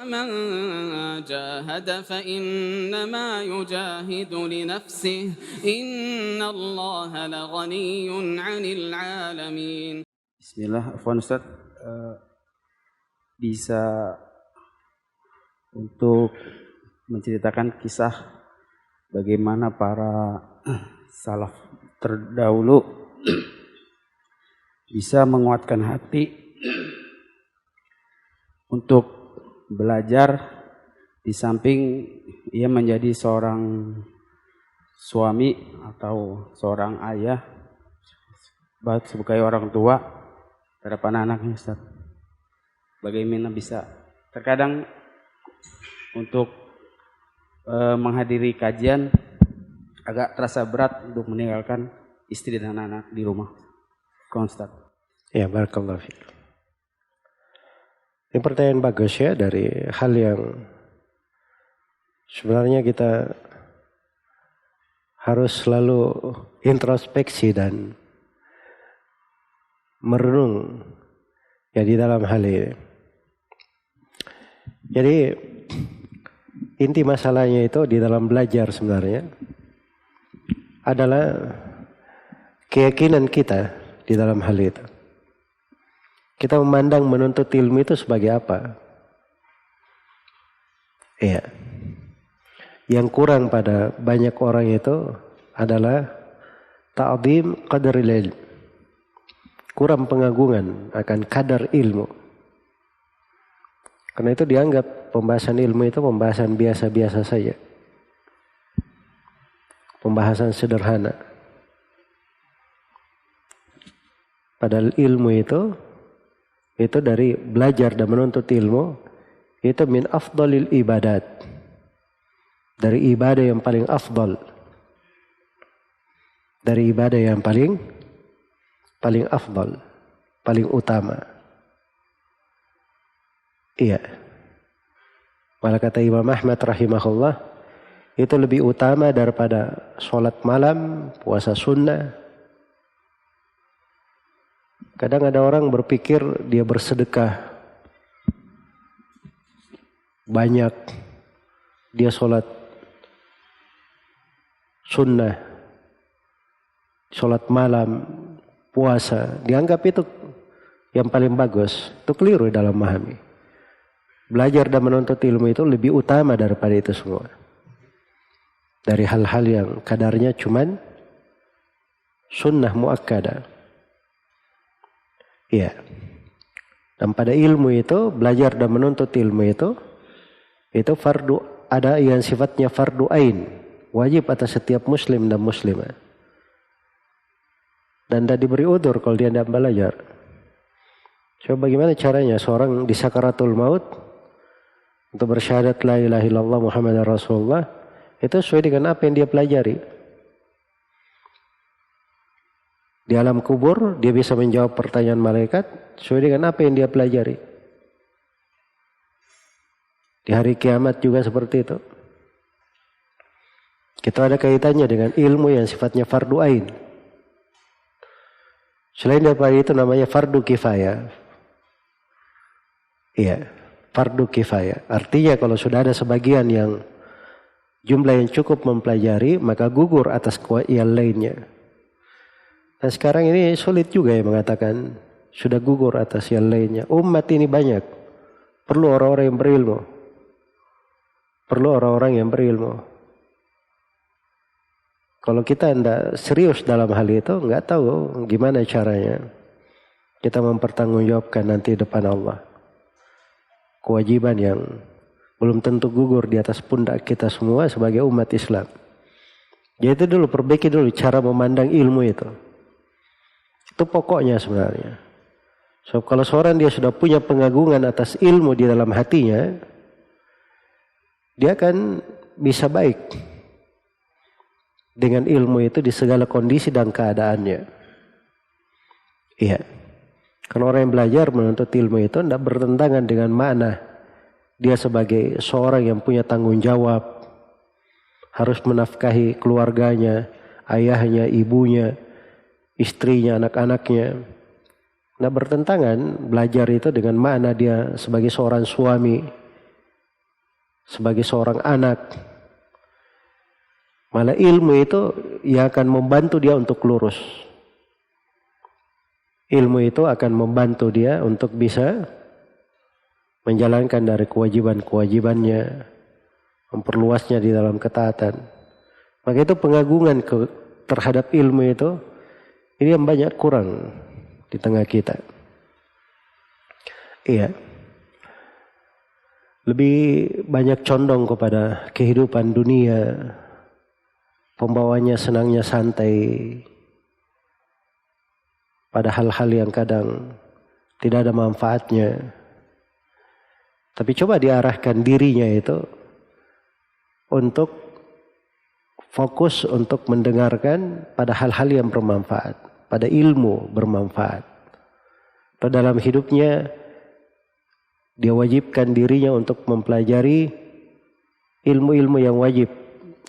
من جاهد فإنما يجاهد لنفسه إن الله لغني عن العالمين. Bismillah, Afwan Ustaz, bisa untuk menceritakan kisah bagaimana para salaf terdahulu bisa menguatkan hati untuk belajar di samping ia menjadi seorang suami atau seorang ayah sebagai orang tua terhadap anak-anaknya, Ustaz. Bagaimana bisa terkadang untuk menghadiri kajian agak terasa berat untuk meninggalkan istri dan anak-anak di rumah. Ustaz. Ya, barakallahu fiik. Ini pertanyaan bagus ya, dari hal yang sebenarnya kita harus selalu introspeksi dan merenung ya di dalam hal ini. Jadi inti masalahnya itu di dalam belajar sebenarnya adalah keyakinan kita di dalam hal itu. Kita memandang menuntut ilmu itu sebagai apa? Iya. Yang kurang pada banyak orang itu adalah ta'zim qadaril ilm. Kurang pengagungan akan kadar ilmu. Karena itu dianggap pembahasan ilmu itu pembahasan biasa-biasa saja. Pembahasan sederhana. Padahal ilmu itu dari belajar dan menuntut ilmu itu min afdalil ibadat, dari ibadah yang paling afdal, dari ibadah yang paling afdal, paling utama. Iya. Malah kata Imam Ahmad rahimahullah, itu lebih utama daripada sholat malam, puasa sunnah. Kadang ada orang berpikir dia bersedekah banyak, dia sholat sunnah, sholat malam, puasa, dianggap itu yang paling bagus. Itu keliru dalam memahami. Belajar dan menuntut ilmu itu lebih utama daripada itu semua. Dari hal-hal yang kadarnya cuman sunnah muakkadah. Iya. Dan pada ilmu itu, belajar dan menuntut ilmu itu fardu, ada yang sifatnya fardu ain, wajib atas setiap muslim dan muslimah. Dan tidak diberi udzur kalau dia tidak belajar. Coba bagaimana caranya seorang di sakaratul maut untuk bersyahadat la ilaha illallah Muhammadar Rasulullah, itu sesuai dengan apa yang dia pelajari. Di alam kubur dia bisa menjawab pertanyaan malaikat sesuai dengan apa yang dia pelajari. Di hari kiamat juga seperti itu. Kita ada kaitannya dengan ilmu yang sifatnya fardu ain. Selain daripada itu namanya fardu kifayah. Iya, fardu kifayah. Artinya kalau sudah ada sebagian yang jumlah yang cukup mempelajari, maka gugur atas yang lainnya. Dan sekarang ini sulit juga yang mengatakan sudah gugur atas yang lainnya. Umat ini banyak. Perlu orang-orang yang berilmu. Perlu orang-orang yang berilmu. Kalau kita tidak serius dalam hal itu, nggak tahu gimana caranya kita mempertanggungjawabkan nanti depan Allah. Kewajiban yang belum tentu gugur di atas pundak kita semua sebagai umat Islam. Jadi dulu, perbaiki dulu cara memandang ilmu itu. Itu pokoknya sebenarnya. So, kalau seorang dia sudah punya pengagungan atas ilmu di dalam hatinya, dia akan bisa baik dengan ilmu itu di segala kondisi dan keadaannya. Iya. Kalau orang yang belajar menuntut ilmu itu tidak bertentangan dengan makna dia sebagai seorang yang punya tanggung jawab, harus menafkahi keluarganya, ayahnya, ibunya, istrinya, anak-anaknya. Nah, bertentangan belajar itu dengan makna dia sebagai seorang suami, sebagai seorang anak. Malah ilmu itu yang akan membantu dia untuk lurus. Ilmu itu akan membantu dia untuk bisa menjalankan dari kewajiban-kewajibannya, memperluasnya di dalam ketaatan. Maka itu pengagungan terhadap ilmu itu, ini yang banyak kurang di tengah kita. Iya. Lebih banyak condong kepada kehidupan dunia, pembawanya senangnya santai, pada hal-hal yang kadang tidak ada manfaatnya. Tapi coba diarahkan dirinya itu untuk fokus untuk mendengarkan pada hal-hal yang bermanfaat, pada ilmu bermanfaat. Pada dalam hidupnya dia wajibkan dirinya untuk mempelajari ilmu-ilmu yang wajib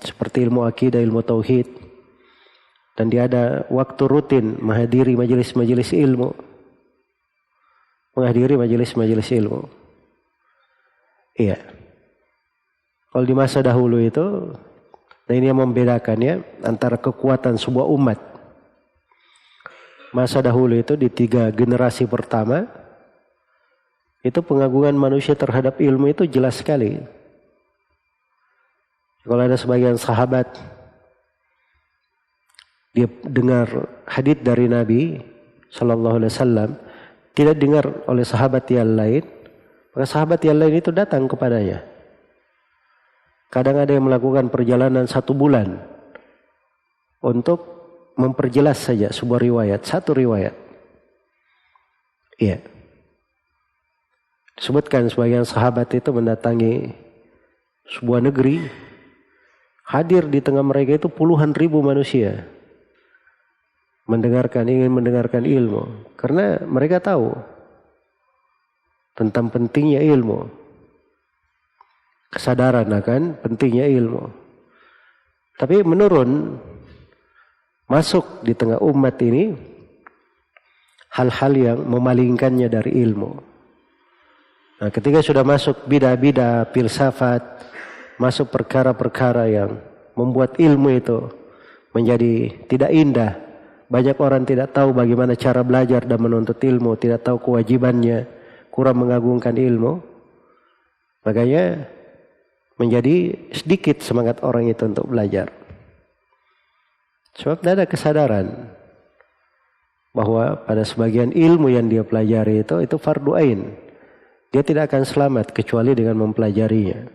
seperti ilmu akidah, ilmu tauhid, dan dia ada waktu rutin menghadiri majelis-majelis ilmu, Iya. Kalau di masa dahulu itu, nah ini yang membedakan ya antara kekuatan sebuah umat. Masa dahulu itu di 3 generasi pertama, itu pengagungan manusia terhadap ilmu itu jelas sekali. Kalau ada sebagian sahabat, dia dengar hadits dari Nabi Sallallahu Alaihi Wasallam, tidak dengar oleh sahabat yang lain, maka sahabat yang lain itu datang kepadanya. Kadang ada yang melakukan perjalanan 1 bulan untuk memperjelas saja sebuah riwayat, 1 riwayat. Iya. Disebutkan sebagian sahabat itu mendatangi sebuah negeri, hadir di tengah mereka itu puluhan ribu manusia ingin mendengarkan ilmu, karena mereka tahu tentang pentingnya ilmu, kesadaran akan pentingnya ilmu. Tapi menurun, masuk di tengah umat ini hal-hal yang memalingkannya dari ilmu. Nah, ketika sudah masuk bidah-bidah, filsafat, masuk perkara-perkara yang membuat ilmu itu menjadi tidak indah. Banyak orang tidak tahu bagaimana cara belajar dan menuntut ilmu, tidak tahu kewajibannya, kurang mengagungkan ilmu. Makanya menjadi sedikit semangat orang itu untuk belajar. Sebab tidak ada kesadaran bahwa pada sebagian ilmu yang dia pelajari itu fardu ain. Dia tidak akan selamat kecuali dengan mempelajarinya.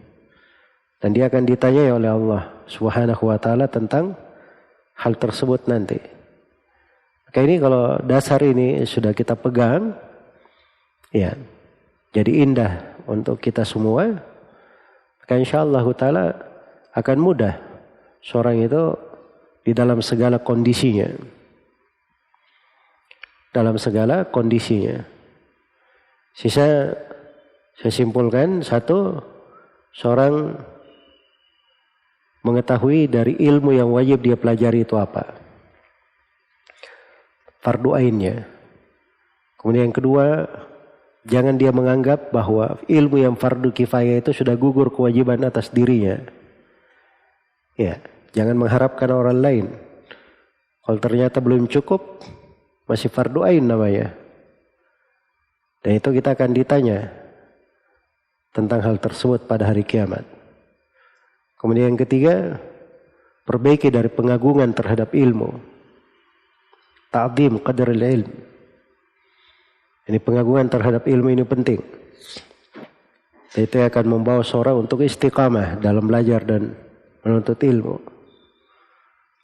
Dan dia akan ditanyai oleh Allah Subhanahu wa taala tentang hal tersebut nanti. Maka ini kalau dasar ini sudah kita pegang, ya, jadi indah untuk kita semua. Maka insyaallah taala akan mudah seorang itu di dalam segala kondisinya. Dalam segala kondisinya. Saya simpulkan, 1, seorang mengetahui dari ilmu yang wajib dia pelajari itu apa. Fardu ainnya. Kemudian yang kedua, jangan dia menganggap bahwa ilmu yang fardu kifayah itu sudah gugur kewajiban atas dirinya. Ya, jangan mengharapkan orang lain. Kalau ternyata belum cukup, masih fardu ain namanya. Dan itu kita akan ditanya tentang hal tersebut pada hari kiamat. Kemudian yang ketiga, perbaiki dari pengagungan terhadap ilmu. Ta'zim qadaril ilm. Ini pengagungan terhadap ilmu ini penting. Itu akan membawa seorang untuk istiqamah dalam belajar dan menuntut ilmu.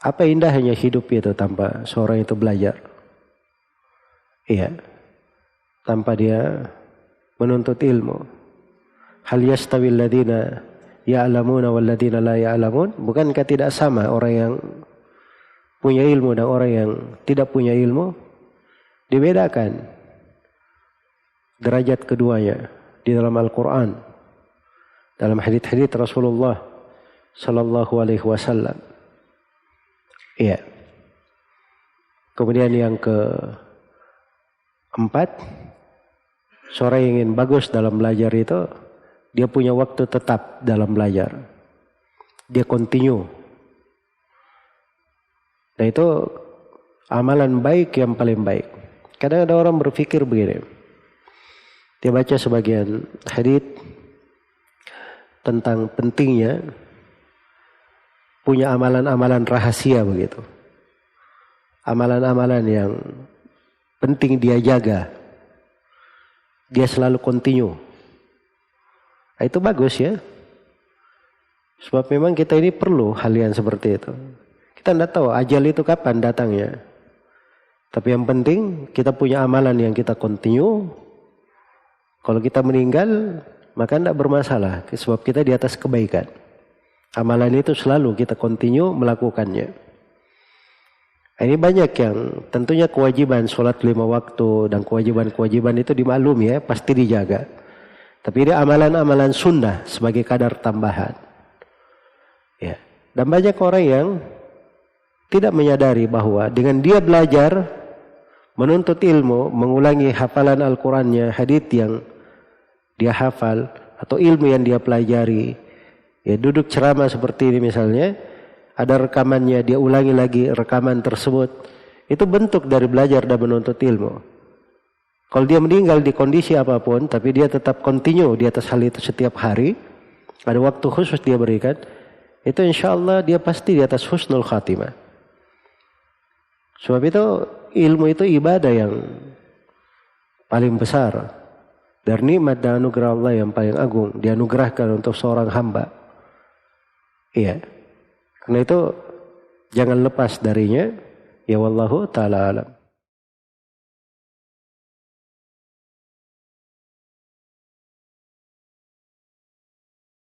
Apa indahnya hidup itu tanpa seorang itu belajar? Iya. Tanpa dia menuntut ilmu. Hal yastawil ladina ya'lamuna wal ladina la ya'lamun? Bukankah tidak sama orang yang punya ilmu dan orang yang tidak punya ilmu? Dibedakan derajat keduanya di dalam Al-Quran, dalam hadits-hadits Rasulullah Sallallahu Alaihi Wasallam. Iya. Kemudian yang keempat, seorang yang ingin bagus dalam belajar itu dia punya waktu tetap dalam belajar. Dia continue. Nah itu amalan baik yang paling baik. Kadang ada orang berpikir begini. Dia baca sebagian hadits tentang pentingnya punya amalan-amalan rahasia begitu. Amalan-amalan yang penting dia jaga. Dia selalu continue. Nah, itu bagus ya. Sebab memang kita ini perlu hal yang seperti itu. Kita tidak tahu ajal itu kapan datangnya. Tapi yang penting kita punya amalan yang kita continue. Kalau kita meninggal maka tidak bermasalah. Sebab kita di atas kebaikan. Amalan itu selalu kita continue melakukannya. Ini banyak yang tentunya kewajiban sholat 5 waktu dan kewajiban-kewajiban itu dimaklumi ya. Pasti dijaga. Tapi ini amalan-amalan sunnah sebagai kadar tambahan. Ya. Dan banyak orang yang tidak menyadari bahwa dengan dia belajar, menuntut ilmu, mengulangi hafalan Al-Qurannya, hadits yang dia hafal, atau ilmu yang dia pelajari, ya duduk ceramah seperti ini misalnya, ada rekamannya, dia ulangi lagi rekaman tersebut, itu bentuk dari belajar dan menuntut ilmu. Kalau dia meninggal di kondisi apapun, tapi dia tetap continue di atas hal itu setiap hari, ada waktu khusus dia berikan, itu insya Allah dia pasti di atas husnul khatimah. Sebab itu ilmu itu ibadah yang paling besar. Dan nikmat dan anugerah Allah yang paling agung dianugerahkan untuk seorang hamba. Iya. Karena itu jangan lepas darinya. Ya wallahu ta'ala alam.